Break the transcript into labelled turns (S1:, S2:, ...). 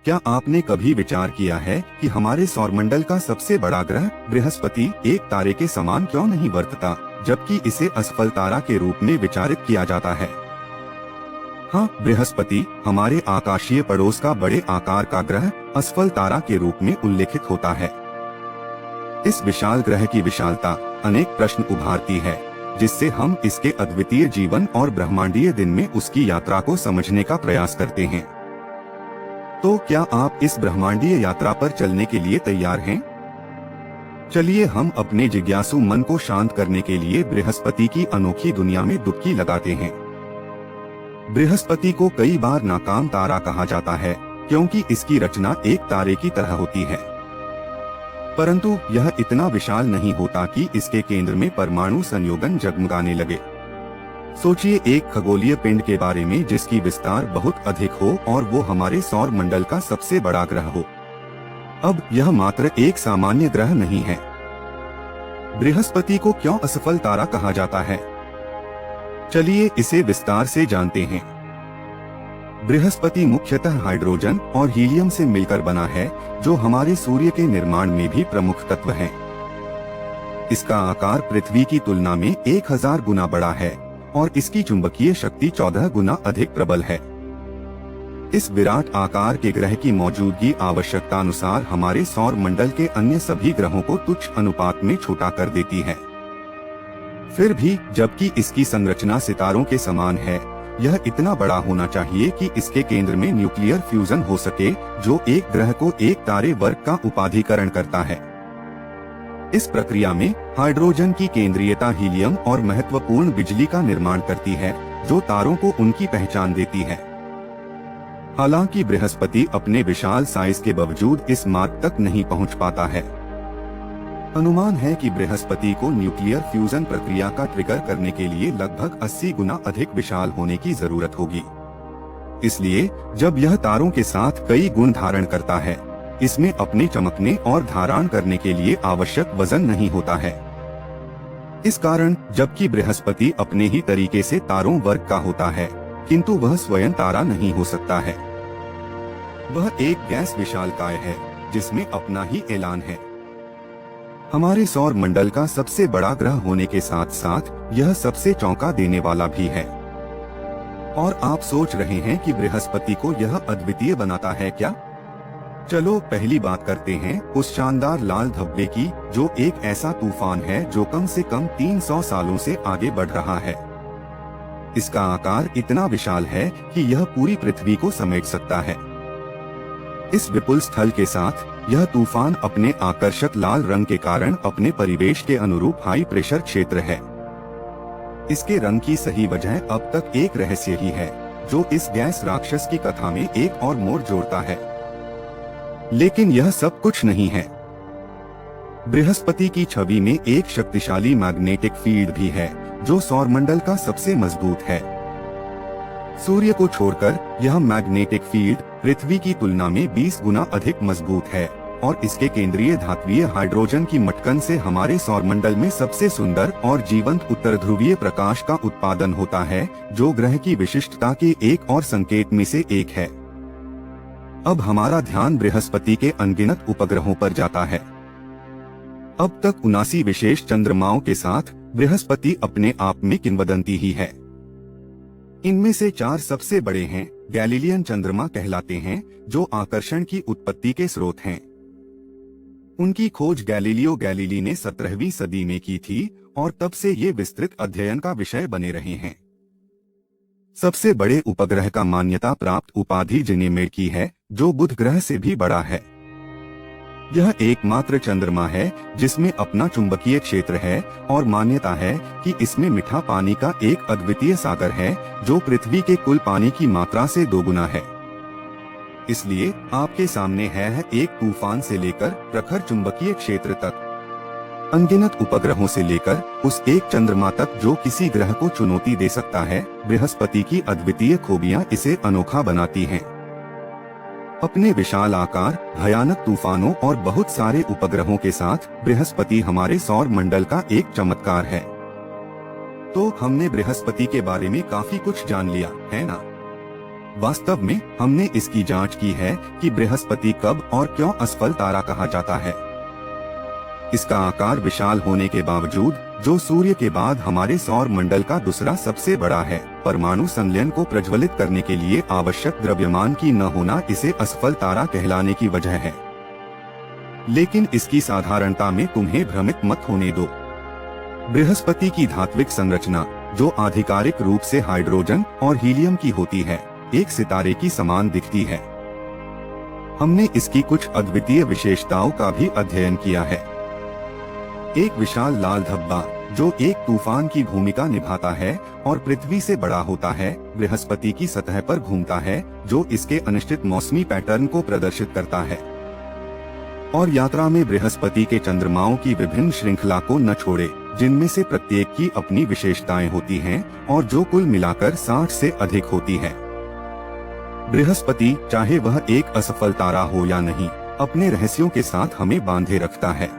S1: क्या आपने कभी विचार किया है कि हमारे सौरमंडल का सबसे बड़ा ग्रह बृहस्पति एक तारे के समान क्यों नहीं वर्तता, जबकि इसे असफल तारा के रूप में विचारित किया जाता है? हाँ, बृहस्पति हमारे आकाशीय पड़ोस का बड़े आकार का ग्रह असफल तारा के रूप में उल्लेखित होता है। इस विशाल ग्रह की विशालता अनेक प्रश्न उभारती है, जिससे हम इसके अद्वितीय जीवन और ब्रह्मांडीय दिन में उसकी यात्रा को समझने का प्रयास करते हैं। तो क्या आप इस ब्रह्मांडीय यात्रा पर चलने के लिए तैयार हैं? चलिए हम अपने जिज्ञासु मन को शांत करने के लिए बृहस्पति की अनोखी दुनिया में डुबकी लगाते हैं। बृहस्पति को कई बार नाकाम तारा कहा जाता है, क्योंकि इसकी रचना एक तारे की तरह होती है। परंतु यह इतना विशाल नहीं होता कि इसके केंद्र में परमाणु संयोजन जगमगाने लगे। सोचिए एक खगोलीय पिंड के बारे में जिसकी विस्तार बहुत अधिक हो और वो हमारे सौर मंडल का सबसे बड़ा ग्रह हो। अब यह मात्र एक सामान्य ग्रह नहीं है। बृहस्पति को क्यों असफल तारा कहा जाता है? चलिए इसे विस्तार से जानते हैं। बृहस्पति मुख्यतः हाइड्रोजन और हीलियम से मिलकर बना है, जो हमारे सूर्य के निर्माण में भी प्रमुख तत्व है। इसका आकार पृथ्वी की तुलना में 1000 गुना बड़ा है और इसकी चुंबकीय शक्ति 14 गुना अधिक प्रबल है। इस विराट आकार के ग्रह की मौजूदगी आवश्यकता अनुसार हमारे सौर मंडल के अन्य सभी ग्रहों को तुच्छ अनुपात में छोटा कर देती है। फिर भी जबकि इसकी संरचना सितारों के समान है, यह इतना बड़ा होना चाहिए कि इसके केंद्र में न्यूक्लियर फ्यूजन हो सके, जो एक ग्रह को एक तारे वर्ग का उपाधिकरण करता है। इस प्रक्रिया में हाइड्रोजन की केंद्रीयता हीलियम और महत्वपूर्ण बिजली का निर्माण करती है, जो तारों को उनकी पहचान देती है। हालांकि बृहस्पति अपने विशाल साइज के बावजूद इस मार्ग तक नहीं पहुंच पाता है। अनुमान है कि बृहस्पति को न्यूक्लियर फ्यूजन प्रक्रिया का ट्रिगर करने के लिए लगभग 80 गुना अधिक विशाल होने की जरूरत होगी। इसलिए जब यह तारों के साथ कई गुण धारण करता है, इसमें अपने चमकने और धारण करने के लिए आवश्यक वजन नहीं होता है। इस कारण जबकि बृहस्पति अपने ही तरीके से तारों वर्ग का होता है, किंतु वह स्वयं तारा नहीं हो सकता है। वह एक गैस विशालकाय है, जिसमें अपना ही ऐलान है। हमारे सौर मंडल का सबसे बड़ा ग्रह होने के साथ साथ यह सबसे चौंका देने वाला भी है। और आप सोच रहे हैं कि बृहस्पति को यह अद्वितीय बनाता है क्या? चलो पहली बात करते हैं उस शानदार लाल धब्बे की, जो एक ऐसा तूफान है जो कम से कम 300 सालों से आगे बढ़ रहा है। इसका आकार इतना विशाल है कि यह पूरी पृथ्वी को समेट सकता है। इस विपुल स्थल के साथ यह तूफान अपने आकर्षक लाल रंग के कारण अपने परिवेश के अनुरूप हाई प्रेशर क्षेत्र है। इसके रंग की सही वजह अब तक एक रहस्य ही है, जो इस गैस राक्षस की कथा में एक और मोड़ जोड़ता है। लेकिन यह सब कुछ नहीं है। बृहस्पति की छवि में एक शक्तिशाली मैग्नेटिक फील्ड भी है, जो सौरमंडल का सबसे मजबूत है। सूर्य को छोड़कर यह मैग्नेटिक फील्ड पृथ्वी की तुलना में 20 गुना अधिक मजबूत है और इसके केंद्रीय धात्वीय हाइड्रोजन की मटकन से हमारे सौरमंडल में सबसे सुंदर और जीवंत उत्तर ध्रुवीय प्रकाश का उत्पादन होता है, जो ग्रह की विशिष्टता के एक और संकेत में से एक है। अब हमारा ध्यान बृहस्पति के अनगिनत उपग्रहों पर जाता है। अब तक 79 विशेष चंद्रमाओं के साथ बृहस्पति अपने आप में किंवदंती ही है। इनमें से 4 सबसे बड़े हैं, गैलीलियन चंद्रमा कहलाते हैं, जो आकर्षण की उत्पत्ति के स्रोत हैं। उनकी खोज गैलीलियो गैलीली ने 17वीं सदी में की थी और तब से ये विस्तृत अध्ययन का विषय बने रहे हैं। सबसे बड़े उपग्रह का मान्यता प्राप्त उपाधि जिनेमेड की है, जो बुध ग्रह से भी बड़ा है। यह एकमात्र चंद्रमा है जिसमें अपना चुंबकीय क्षेत्र है और मान्यता है कि इसमें मीठा पानी का एक अद्वितीय सागर है, जो पृथ्वी के कुल पानी की मात्रा से 2 गुना है। इसलिए आपके सामने है एक तूफान से लेकर प्रखर चुंबकीय क्षेत्र तक, अनगिनत उपग्रहों से लेकर उस एक चंद्रमा तक जो किसी ग्रह को चुनौती दे सकता है। बृहस्पति की अद्वितीय खूबियां इसे अनोखा बनाती हैं। अपने विशाल आकार, भयानक तूफानों और बहुत सारे उपग्रहों के साथ बृहस्पति हमारे सौर मंडल का एक चमत्कार है। तो हमने बृहस्पति के बारे में काफी कुछ जान लिया, है ना? वास्तव में हमने इसकी जांच की है कि बृहस्पति कब और क्यों असफल तारा कहा जाता है। इसका आकार विशाल होने के बावजूद, जो सूर्य के बाद हमारे सौर मंडल का दूसरा सबसे बड़ा है, परमाणु संलयन को प्रज्वलित करने के लिए आवश्यक द्रव्यमान की न होना इसे असफल तारा कहलाने की वजह है। लेकिन इसकी साधारणता में तुम्हें भ्रमित मत होने दो। बृहस्पति की धात्विक संरचना, जो आधिकारिक रूप से हाइड्रोजन और हीलियम की होती है, एक सितारे की समान दिखती है। हमने इसकी कुछ अद्वितीय विशेषताओं का भी अध्ययन किया है। एक विशाल लाल धब्बा जो एक तूफान की भूमिका निभाता है और पृथ्वी से बड़ा होता है, बृहस्पति की सतह पर घूमता है, जो इसके अनिश्चित मौसमी पैटर्न को प्रदर्शित करता है। और यात्रा में बृहस्पति के चंद्रमाओं की विभिन्न श्रृंखला को न छोड़े, जिनमें से प्रत्येक की अपनी विशेषताएं होती हैं और जो कुल मिलाकर 60 से अधिक होती है। बृहस्पति, चाहे वह एक असफल तारा हो या नहीं, अपने रहस्यों के साथ हमें बांधे रखता है।